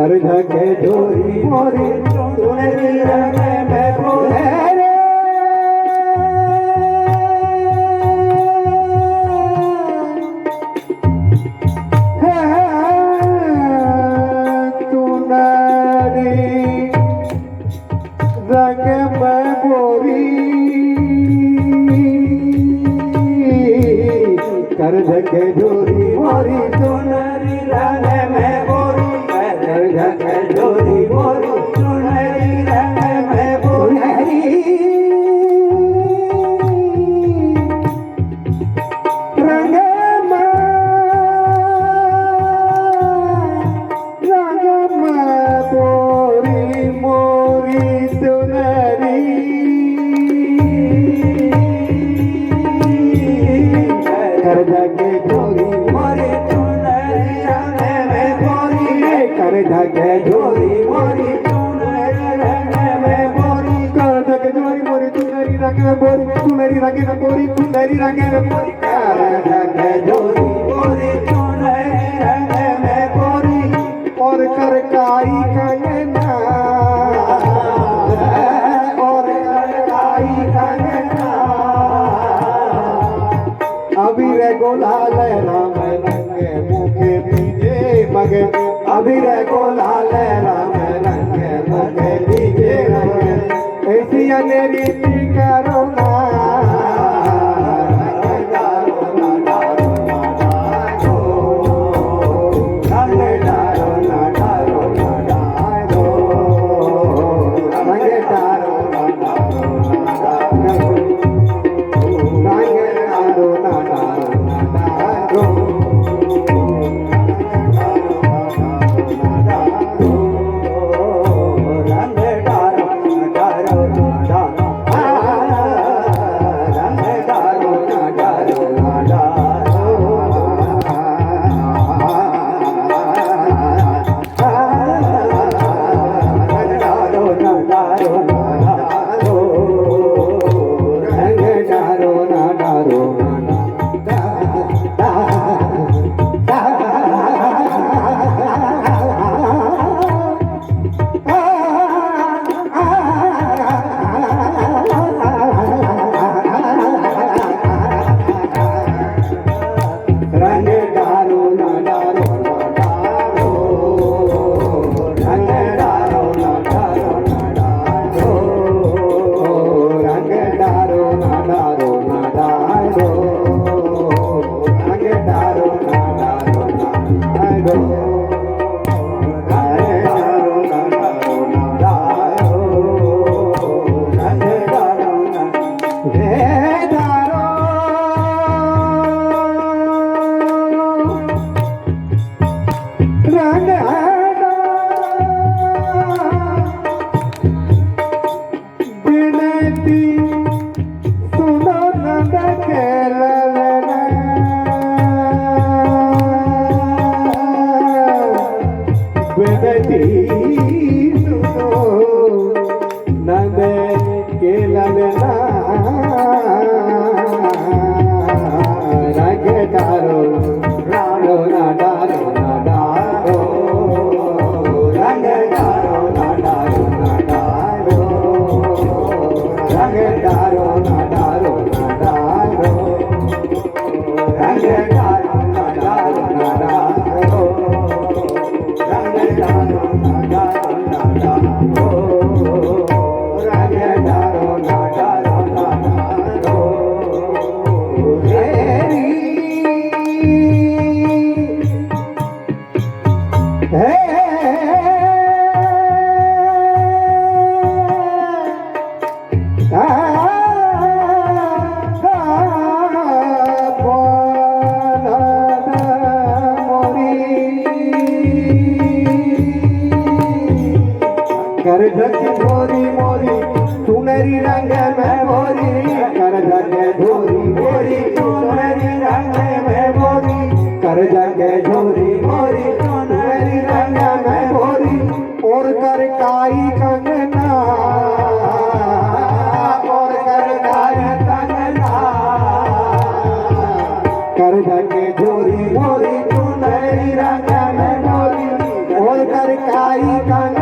कर ढके झोरी मोरी सुनहरी रंग में बोले रे रंग में बोरी कर ढके झोरी मोरी सुनहरी रंग में बोरी कर ढके झोरी मोरी सुनहरी रंग में बोरी रंग में बोरी मोरी सुनहरी कर ढके झोरी मोरी सुनहरी रंग में बोरी कर ढके झोरी मोरी सुनहरी रंग में बोरी कर ढके झोरी मोरी सुनहरी रंग में बोरी सुनहरी रंग में बोरी सुनहरी रंग में बोरी कर ढके झोरी मोरी सुनहरी रंग में बोरी और कर काई कंगना और कर काई कंगना अबीर गुलाल राम रंग मुखे पीजे मगे अबीर गुलाल राम रंग मुखे पीजे मगे ऐसी अनेरी करो ना कर ढके झोरी मोरी सुनहरी रंग में बोरी कर ढके झोरी मोरी सुनहरी रंग में बोरी कर ढके झोरी मोरी सुनहरी रंग काई कान